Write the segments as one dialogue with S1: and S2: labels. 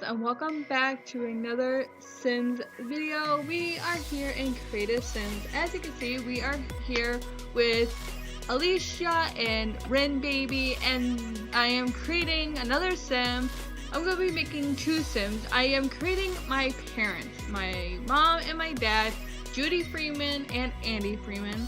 S1: and welcome back to another Sims video. We are here in Creative Sims. As you can see, we are here with Alicia and Ren Baby, and I am creating another Sim. I'm going to be making two Sims. I am creating my parents, my mom and my dad, Judy Freeman and Andy Freeman.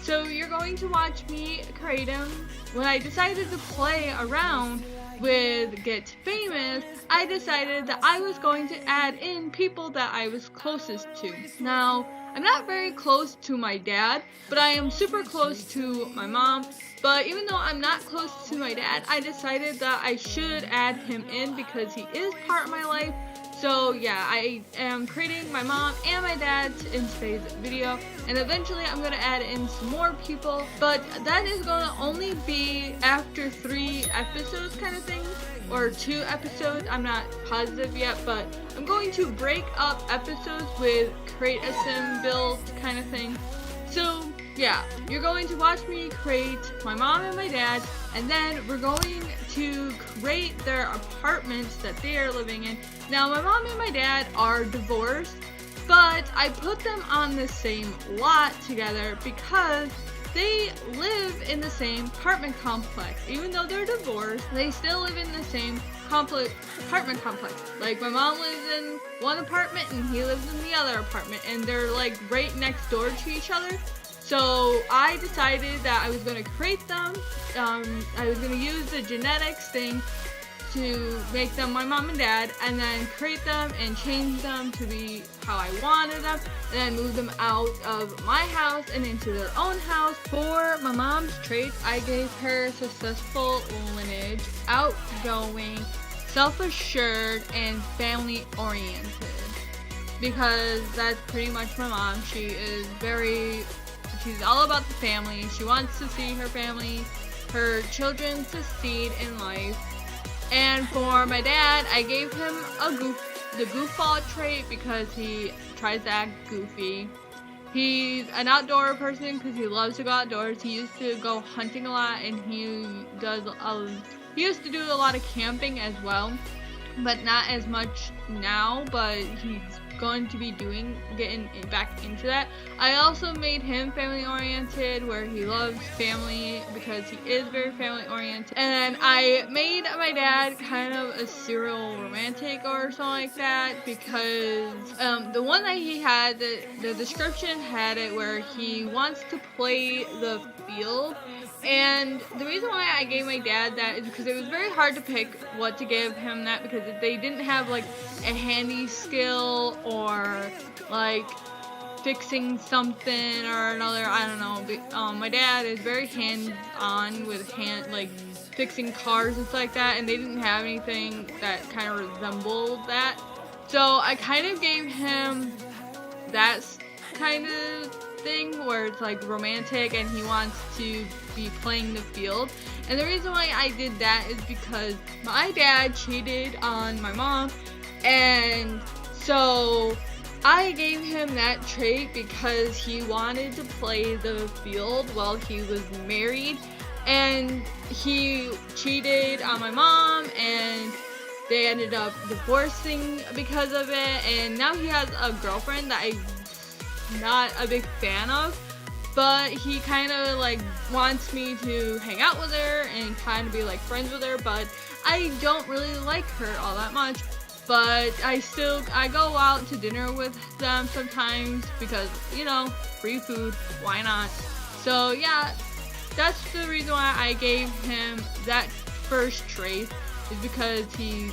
S1: So you're going to watch me create them. When I decided to play around with Get Famous, I decided that I was going to add in people that I was closest to. Now, I'm not very close to my dad, but I am super close to my mom. But even though I'm not close to my dad, I decided that I should add him in because he is part of my life. So yeah, I am creating my mom and my dad in today's video, and eventually I'm going to add in some more people, but that is going to only be after 3 episodes kind of thing, or 2 episodes. I'm not positive yet, but I'm going to break up episodes with create a sim build kind of thing. So yeah, you're going to watch me create my mom and my dad, and then we're going to create their apartments that they are living in. Now, my mom and my dad are divorced, but I put them on the same lot together because they live in the same apartment complex. Even though they're divorced, they still live in the same apartment complex. Like, my mom lives in one apartment and he lives in the other apartment, and they're like right next door to each other. So I decided that I was going to create them. I was going to use the genetics thing to make them my mom and dad, and then create them and change them to be how I wanted them, and then move them out of my house and into their own house. For my mom's traits, I gave her successful lineage, outgoing, self-assured, and family-oriented, because that's pretty much my mom. She's all about the family. She wants to see her family, her children succeed in life. And for my dad, I gave him the goofball trait because he tries to act goofy. He's an outdoor person because he loves to go outdoors. He used to go hunting a lot, and he used to do a lot of camping as well, but not as much now, but he's going to be getting back into that. I also made him family oriented, where he loves family because he is very family oriented. And I made my dad kind of a serial romantic or something like that, because the one that he had, the description had it where he wants to play the field. And the reason why I gave my dad that is because it was very hard to pick what to give him that, because they didn't have like a handy skill or like fixing something or another. I don't know. My dad is very hands-on with like fixing cars and stuff like that, and they didn't have anything that kind of resembled that. So I kind of gave him that kind of thing where it's like romantic and he wants to be playing the field. And the reason why I did that is because my dad cheated on my mom, and so I gave him that trait because he wanted to play the field while he was married, and he cheated on my mom, and they ended up divorcing because of it. And now he has a girlfriend that I'm not a big fan of, but he kind of like wants me to hang out with her and kind of be like friends with her, but I don't really like her all that much. But I go out to dinner with them sometimes because, you know, free food, why not? So yeah, that's the reason why I gave him that first trait, is because he's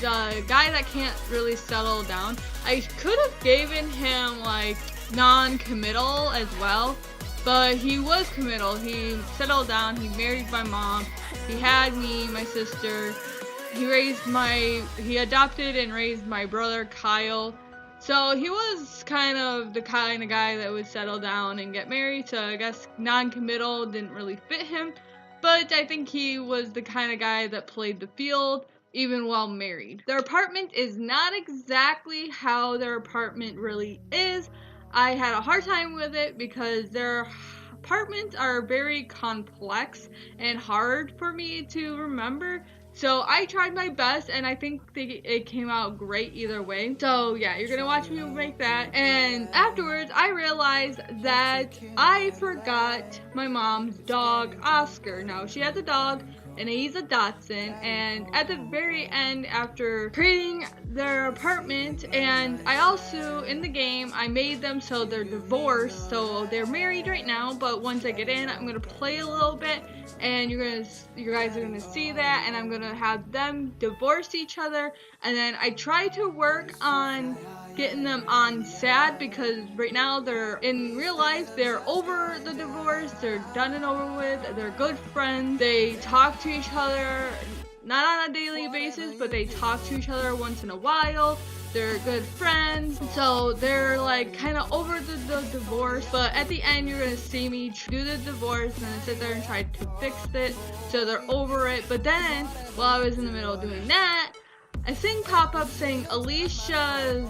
S1: a guy that can't really settle down. I could have given him like non-committal as well, but he was committal. He settled down, he married my mom, he had me, my sister, he adopted and raised my brother Kyle. So he was kind of the kind of guy that would settle down and get married, so I guess non-committal didn't really fit him, but I think he was the kind of guy that played the field even while married. Their apartment is not exactly how their apartment really is. I had a hard time with it because their apartments are very complex and hard for me to remember. So I tried my best, and I think it came out great either way. So yeah, you're gonna watch me make that. And afterwards, I realized that I forgot my mom's dog, Oscar. Now, she has a dog, and he's a Dachshund. And at the very end, after creating their apartment, and I also, in the game, I made them so they're divorced. So they're married right now, but once I get in, I'm gonna play a little bit, and you guys are gonna see that, and I'm gonna have them divorce each other. And then I try to work on getting them on sad, because right now they're in real life, they're over the divorce, they're done and over with, they're good friends, they talk to each other, not on a daily basis, but they talk to each other once in a while. They're good friends, so they're like kind of over the divorce. But at the end, you're gonna see me do the divorce and then sit there and try to fix it so they're over it. But then, while I was in the middle of doing that, a thing pop up saying Alicia's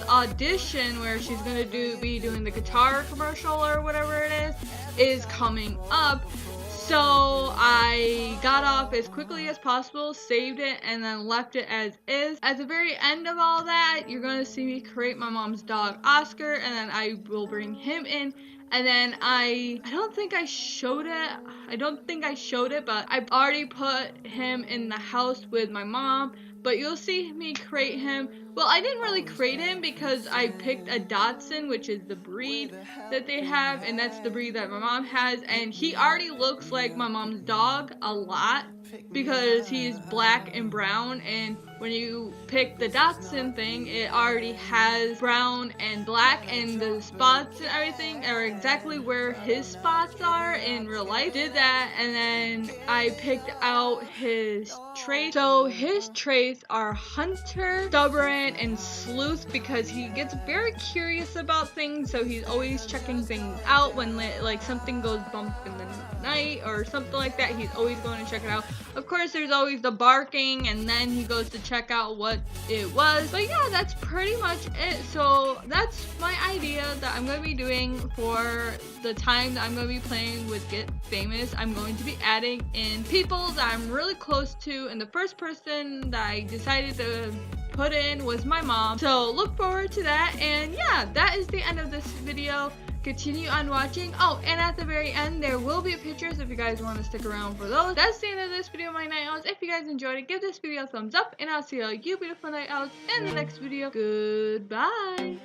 S1: audition, where she's gonna be doing the guitar commercial or whatever it is coming up. So I got off as quickly as possible, saved it, and then left it as is. At the very end of all that, you're going to see me create my mom's dog, Oscar, and then I will bring him in. And then I don't think I showed it, but I've already put him in the house with my mom. But you'll see me create him. Well, I didn't really create him because I picked a Dachshund, which is the breed that they have, and that's the breed that my mom has, and he already looks like my mom's dog a lot because he's black and brown, and when you pick the Dachshund thing, it already has brown and black, and the spots and everything are exactly where his spots are in real life. Did that, and then I picked out his traits. So his traits are hunter, stubborn, and sleuth, because he gets very curious about things, so he's always checking things out when like something goes bump in the night or something like that. He's always going to check it out. Of course, there's always the barking, and then he goes to check out what it was. But yeah, that's pretty much it. So that's my idea that I'm going to be doing for the time that I'm going to be playing with Get Famous. I'm going to be adding in people that I'm really close to, and the first person that I decided to put in was my mom. So look forward to that. And yeah, that is the end of this video. Continue on watching. Oh, and at the very end, there will be pictures if you guys want to stick around for those. That's the end of this video, my night owls. If you guys enjoyed it, give this video a thumbs up, and I'll see all you beautiful night owls in the next video. Goodbye.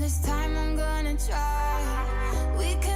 S2: this time I'm gonna try. We can